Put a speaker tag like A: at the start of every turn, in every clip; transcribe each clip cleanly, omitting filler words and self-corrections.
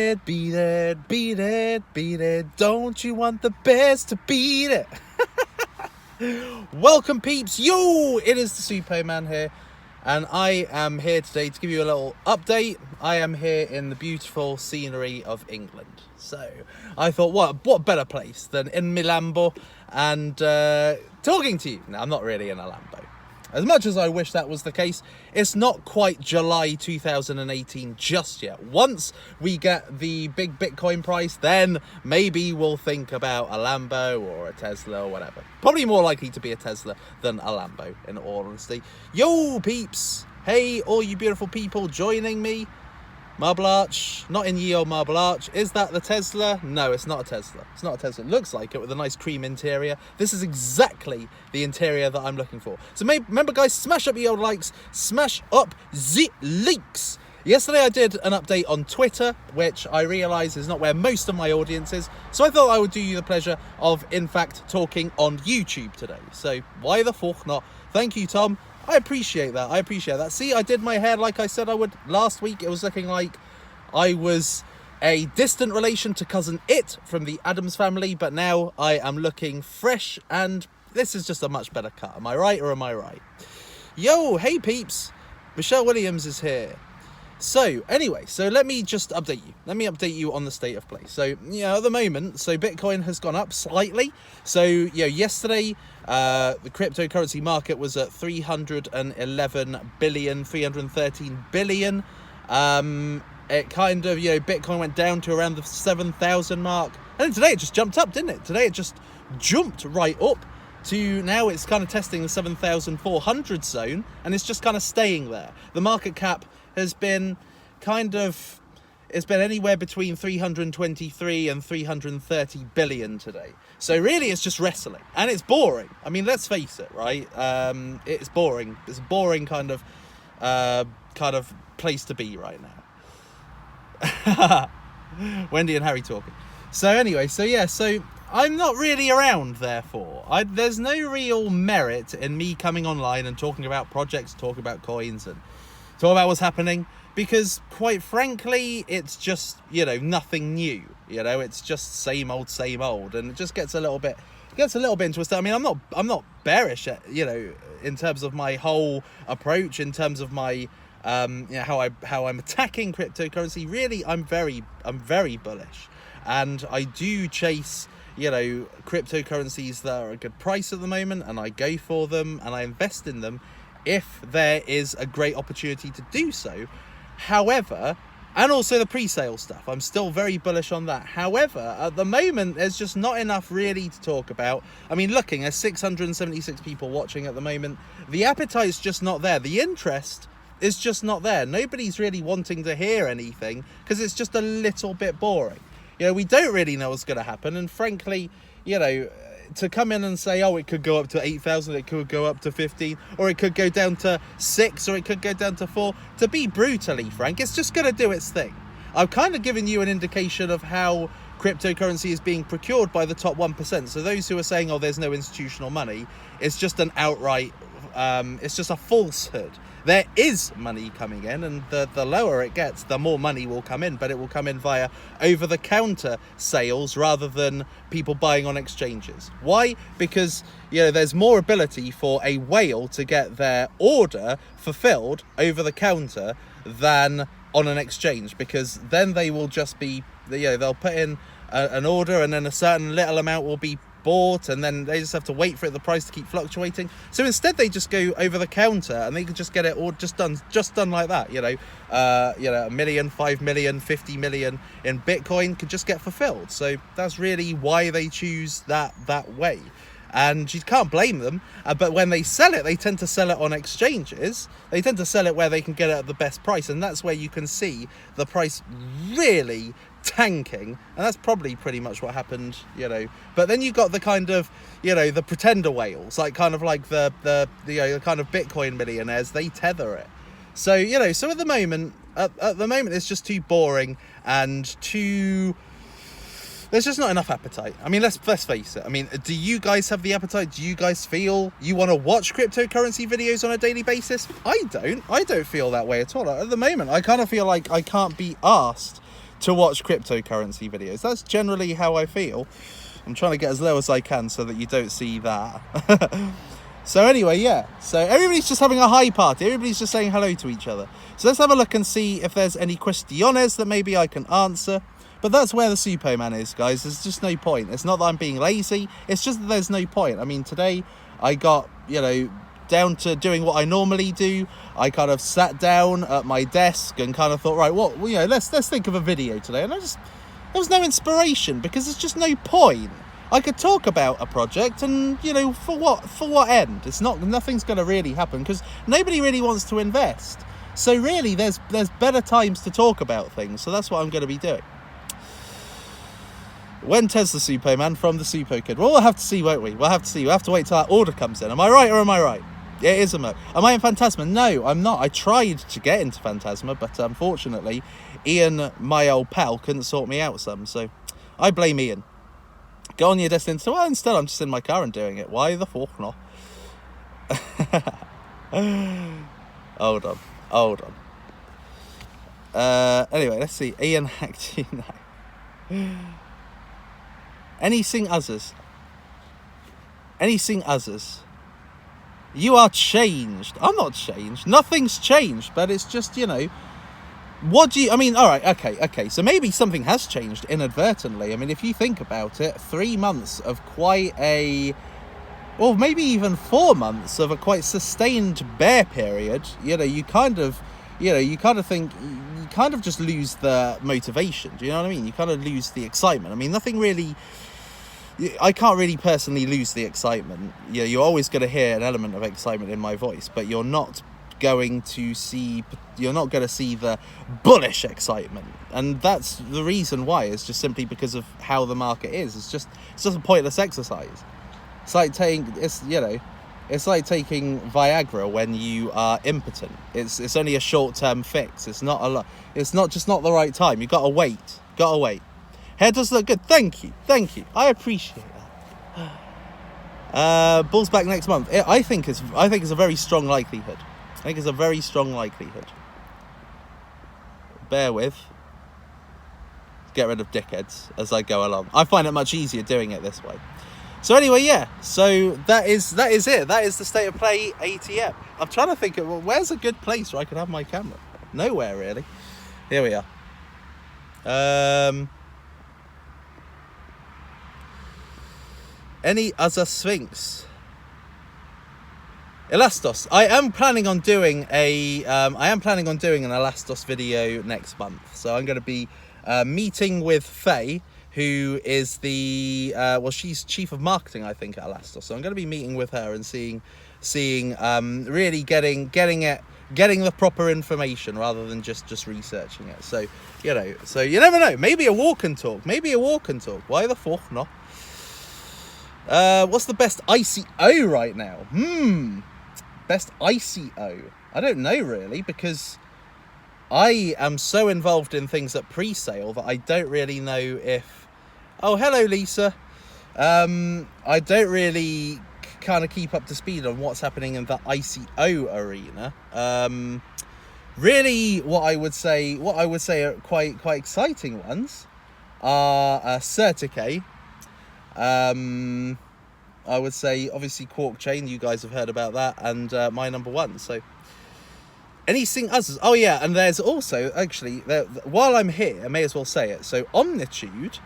A: it, beat it, beat it, beat it. Don't you want the best to beat it? Welcome, peeps. Yo, it is the Suppoman here, and I am here today to give you a little update. I am here in the beautiful scenery of England. So I thought, what better place than in my Lambo and talking to you. Now, I'm not really in a Lambo. As much as I wish that was the case, it's not quite July 2018 just yet. Once we get the big Bitcoin price, then maybe we'll think about a Lambo or a Tesla or whatever. Probably more likely to be a Tesla than a Lambo, in all honesty. Yo, peeps! Hey, all you beautiful people joining me. Marble Arch, not in ye old Marble Arch. Is that the Tesla? No, it's not a Tesla. It's not a Tesla. It looks like it with a nice cream interior. This is exactly the interior that I'm looking for. So remember, guys, smash up the old likes, smash up the leaks. Yesterday I did an update on Twitter, which I realise is not where most of my audience is. So I thought I would do you the pleasure of, in fact, talking on YouTube today. So why the fuck not? Thank you, Tom. I appreciate that. See, I did my hair like I said I would last week. It was looking like I was a distant relation to cousin It from the Addams family, but now I am looking fresh, and this is just a much better cut. Am I right or am I right? Yo, hey peeps, Michelle Williams is here. So anyway, let me just update you. Let me update you on the state of play. So, at the moment, Bitcoin has gone up slightly. So, yesterday, the cryptocurrency market was at 311 billion, 313 billion. It kind of, Bitcoin went down to around the 7,000 mark. And then today it just jumped up, didn't it? Today it just jumped right up to now it's kind of testing the 7,400 zone, and it's just kind of staying there. The market cap has been it's been anywhere between 323 and 330 billion today. So really it's just wrestling, and it's boring. I mean, let's face it, right? It's boring. It's a boring kind of place to be right now. Wendy and Harry talking. So anyway, so I'm not really around, therefore. There's no real merit in me coming online and talking about projects, talking about coins, and talk about what's happening, because quite frankly it's just nothing new. It's just same old, and it just gets a little bit into a. I mean, I'm not bearish at in terms of my whole approach, in terms of my how I'm attacking cryptocurrency. Really, I'm very bullish, and I do chase cryptocurrencies that are a good price at the moment, and I go for them and I invest in them if there is a great opportunity to do so. However, and also the pre-sale stuff, I'm still very bullish on that. However, at the moment, there's just not enough really to talk about. I mean, looking at 676 people watching at the moment, the appetite's just not there. The interest is just not there. Nobody's really wanting to hear anything because it's just a little bit boring. We don't really know what's going to happen, and frankly, to come in and say, oh, it could go up to 8,000, it could go up to 15, or it could go down to 6, or it could go down to 4. To be brutally frank, it's just going to do its thing. I've kind of given you an indication of how cryptocurrency is being procured by the top 1%. So those who are saying, oh, there's no institutional money, it's just an outright, it's just a falsehood. There is money coming in, and the lower it gets, the more money will come in, but it will come in via over-the-counter sales rather than people buying on exchanges. Why? Because there's more ability for a whale to get their order fulfilled over the counter than on an exchange, because then they will just be, they'll put in an order, and then a certain little amount will be bought, and then they just have to wait for the price to keep fluctuating. So instead they just go over the counter, and they can just get it all just done like that. 1 million, 5 million, 50 million in Bitcoin could just get fulfilled. So that's really why they choose that way, and you can't blame them. But when they sell it, they tend to sell it on exchanges. They tend to sell it where they can get it at the best price, and that's where you can see the price really tanking, and that's probably pretty much what happened. But then you got the kind of the pretender whales, like kind of like the kind of Bitcoin millionaires. They tether it. So so at the moment it's just too boring, and there's just not enough appetite. I mean, let's face it. I mean, do you guys have the appetite? Do you guys feel you want to watch cryptocurrency videos on a daily basis? I don't feel that way at all. At the moment, I kind of feel like I can't be asked to watch cryptocurrency videos. That's generally how I feel. I'm trying to get as low as I can so that you don't see that. So anyway, yeah. So everybody's just having a high party. Everybody's just saying hello to each other. So let's have a look and see if there's any questiones that maybe I can answer. But that's where the Suppoman is, guys. There's just no point. It's not that I'm being lazy. It's just that there's no point. I mean, today I got, down to doing what I normally do. I kind of sat down at my desk and kind of thought, right, let's think of a video today. And there was no inspiration because there's just no point. I could talk about a project and, for what end? Nothing's going to really happen because nobody really wants to invest. So really, there's better times to talk about things. So that's what I'm going to be doing. When Tez the Suppoman from the Suppo Kid? Well, we'll have to see, won't we? We'll have to see. We'll have to wait till that order comes in. Am I right or am I right? Yeah, it is a mo. Am I in Phantasma? No, I'm not. I tried to get into Phantasma, but unfortunately, Ian, my old pal, couldn't sort me out some. So I blame Ian. Go on your destiny. So instead, I'm just in my car and doing it. Why the fuck not? Hold on. Anyway, let's see. Ian hacked you now. Anything others? You are changed. I'm not changed. Nothing's changed, but it's just, alright, okay. So maybe something has changed inadvertently. I mean, if you think about it, 3 months of quite maybe even 4 months of a quite sustained bear period, you kind of think, you kind of just lose the motivation. Do you know what I mean? You kind of lose the excitement. I mean, I can't really personally lose the excitement. You're always going to hear an element of excitement in my voice, but you're not going to see the bullish excitement, and that's the reason why. It's just simply because of how the market is. It's just a pointless exercise. It's like taking Viagra when you are impotent. It's only a short-term fix. It's not the right time. You've got to wait. Hair does look good. Thank you. I appreciate that. Bull's back next month. I think it's a very strong likelihood. Bear with. Get rid of dickheads as I go along. I find it much easier doing it this way. So anyway, yeah. So that is it. That is the state of play ATM. I'm trying to think of where's a good place where I can have my camera. Nowhere really. Here we are. Any other Sphinx? Elastos. I am planning on doing an Elastos video next month. So I'm going to be meeting with Faye, who is she's chief of marketing, I think, at Elastos. So I'm going to be meeting with her and seeing, really getting the proper information rather than just researching it. So you never know. Maybe a walk and talk. Why the fuck not? What's the best ICO right now? Best ICO? I don't know really, because I am so involved in things at pre-sale that I don't really know if... Oh, hello, Lisa. I don't really kind of keep up to speed on what's happening in the ICO arena. Really, what I would say are quite exciting ones are Certicay. I would say obviously Quark Chain, you guys have heard about that, and my number one. So anything others? Oh yeah, and there's also actually while I'm here, I may as well say it. So Omnitude,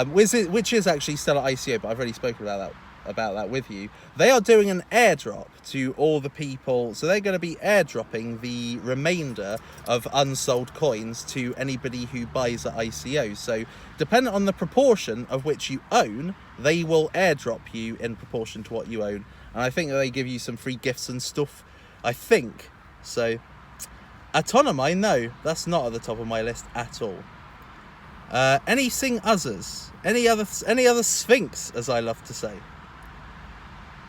A: which is actually still at ICO, but I've already spoken about that with you. They are doing an airdrop to all the people, so they're going to be airdropping the remainder of unsold coins to anybody who buys at ICO. So depending on the proportion of which you own, they will airdrop you in proportion to what you own, and I think they give you some free gifts and stuff, I think. So Autonomy, no, that's not at the top of my list at all. Anything others? Any other Sphinx, as I love to say.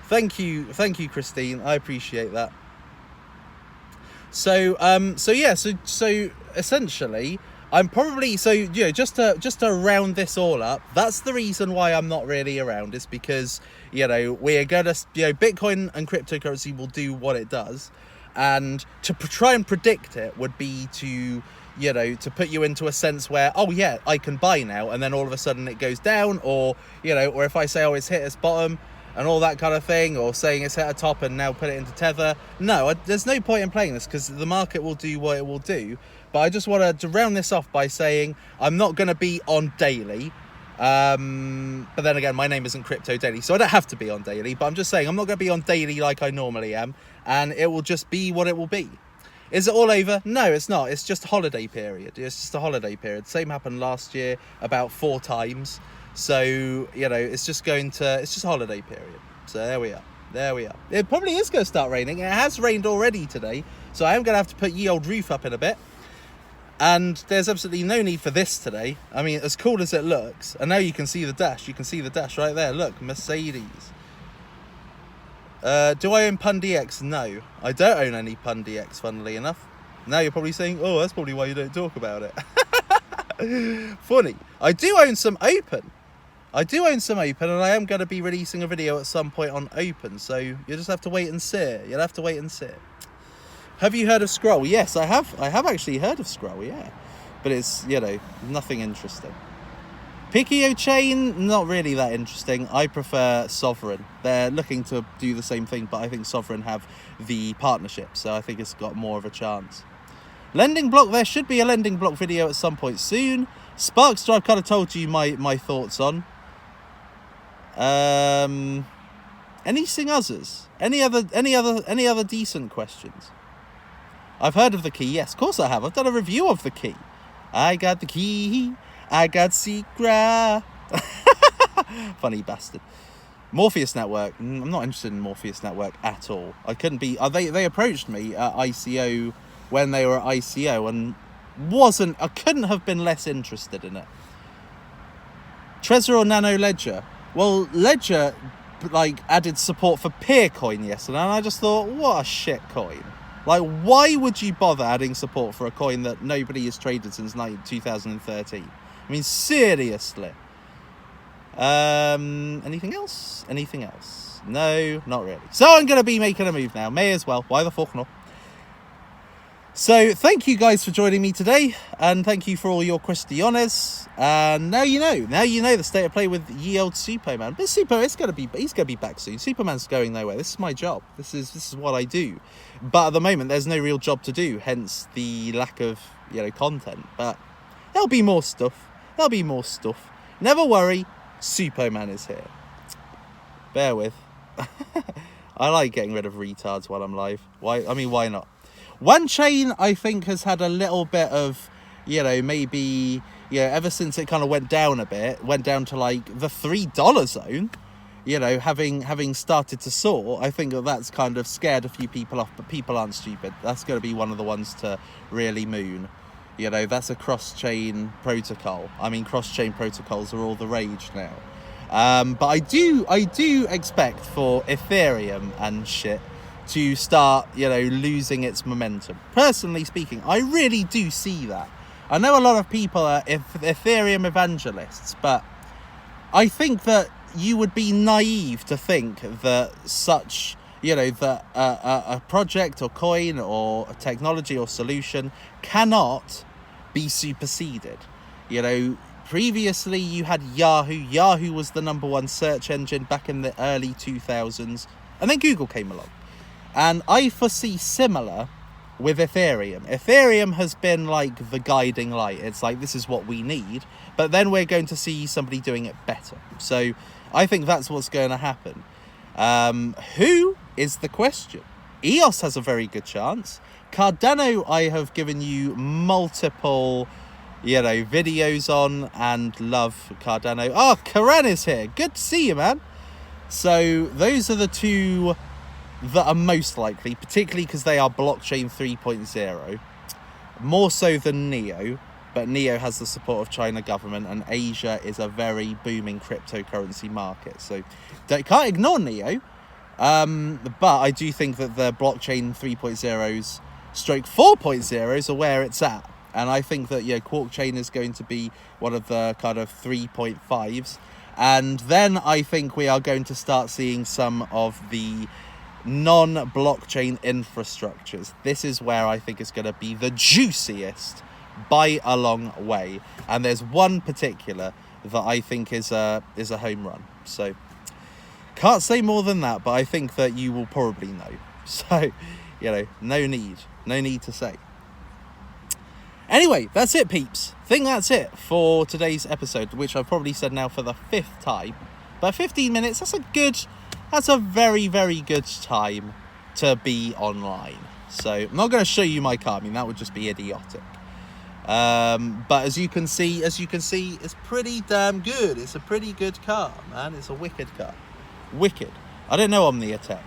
A: Thank you, Christine. I appreciate that. So essentially, I'm probably just to round this all up. That's the reason why I'm not really around. Is because we're gonna Bitcoin and cryptocurrency will do what it does, and to try and predict it would be to you know, to put you into a sense where, oh yeah, I can buy now, and then all of a sudden it goes down, or, you know, or if I say, oh, it's hit its bottom and all that kind of thing, or saying it's hit a top and now put it into tether. No, there's no point in playing this, because the market will do what it will do. But I just wanted to round this off by saying I'm not going to be on daily. But then again, my name isn't Crypto Daily, so I don't have to be on daily. But I'm just saying I'm not going to be on daily like I normally am, and it will just be what it will be. Is it all over? No, it's not. It's just a holiday period. It's just a holiday period. Same happened last year about 4 times. So, you know, it's just a holiday period. So there we are. There we are. It probably is going to start raining. It has rained already today. So I am going to have to put ye old roof up in a bit. And there's absolutely no need for this today. I mean, as cool as it looks. And now you can see the dash. You can see the dash right there. Look, Mercedes. Do I own Pun DX? No, I don't own any Pun DX, funnily enough. Now you're probably saying, oh, that's probably why you don't talk about it. Funny. I do own some Open. And I am going to be releasing a video at some point on Open. So you just have to wait and see. You'll have to wait and see. Have you heard of Scroll? Yes, I have. I have actually heard of Scroll, yeah. But it's, you know, nothing interesting. Pikio Chain, not really that interesting. I prefer Sovereign. They're looking to do the same thing, but I think Sovereign have the partnership, so I think it's got more of a chance. Lending Block, there should be a Lending Block video at some point soon. Sparkster, I've kind of told you my thoughts on. Anything others? Any other decent questions? I've heard of the key. Yes, of course I have. I've done a review of the key. I got the key. I got secret. Funny bastard. Morpheus Network. I'm not interested in Morpheus Network at all. I couldn't be. They approached me at ICO when they were at ICO, and I couldn't have been less interested in it. Trezor or Nano Ledger? Well, Ledger added support for Peercoin yesterday, and I just thought, what a shit coin. Like, why would you bother adding support for a coin that nobody has traded since 2013? I mean, seriously. Anything else? Anything else? No, not really. So I'm going to be making a move now. May as well. Why the fuck not? So thank you guys for joining me today. And thank you for all your questiones. And now you know. Now you know the state of play with ye old Suppoman. But he's going to be back soon. Superman's going nowhere. This is my job. This is what I do. But at the moment, there's no real job to do. Hence the lack of, you know, content. But there'll be more stuff. There'll be more stuff. Never worry, Suppoman is here. Bear with. I like getting rid of retards while I'm live. Why not? One chain, I think, has had a little bit of, you know, maybe, you know, ever since it kind of went down a bit, went down to like the $3 zone, you know, having started to soar, I think that's kind of scared a few people off, but people aren't stupid. That's going to be one of the ones to really moon. You know, that's a cross-chain protocol. I mean, cross-chain protocols are all the rage now. But I do expect for Ethereum and shit to start, you know, losing its momentum. Personally speaking, I really do see that. I know a lot of people are Ethereum evangelists, but I think that you would be naive to think that such, you know, that a project or coin or a technology or solution cannot be superseded. You know, previously you had Yahoo. Yahoo was the #1 search engine back in the early 2000s, and then Google came along. And I foresee similar with Ethereum. Ethereum has been like the guiding light. It's like, this is what we need, but then we're going to see somebody doing it better. So I think that's what's going to happen. Who is the question? EOS has a very good chance. Cardano, I have given you multiple, you know, videos on, and love Cardano. Oh, Karan is here. Good to see you, man. So those are the two that are most likely, particularly because they are blockchain 3.0, more so than Neo. But Neo has the support of China government, and Asia is a very booming cryptocurrency market. So can't ignore Neo. But I do think that the blockchain 3.0s stroke 4.0s are where it's at. And I think that, yeah, Quark Chain is going to be one of the kind of 3.5s. And then I think we are going to start seeing some of the non-blockchain infrastructures. This is where I think it's going to be the juiciest by a long way. And there's one particular that I think is a home run. So can't say more than that, but I think that you will probably know. So, no need to say. Anyway, that's it, peeps. I think that's it for today's episode, which I've probably said now for the 5th time. But 15 minutes, that's a very, very good time to be online. So I'm not going to show you my car. I mean, that would just be idiotic. But as you can see, it's pretty damn good. It's a pretty good car, man. It's a wicked car. Wicked. I don't know I'm the attack.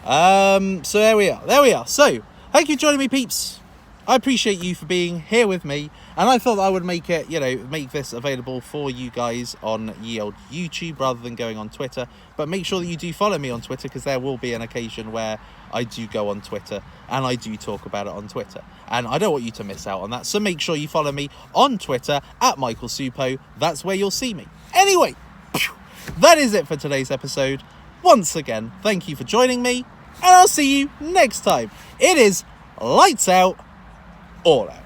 A: So there we are. So thank you for joining me, peeps. I appreciate you for being here with me, and I thought I would make this available for you guys on ye old YouTube rather than going on Twitter. But make sure that you do follow me on Twitter, because there will be an occasion where I do go on Twitter and I do talk about it on Twitter, and I don't want you to miss out on that. So make sure you follow me on Twitter at Michael Suppo. That's where you'll see me. Anyway, that is it for today's episode. Once again, thank you for joining me, and I'll see you next time. It is lights out, all out.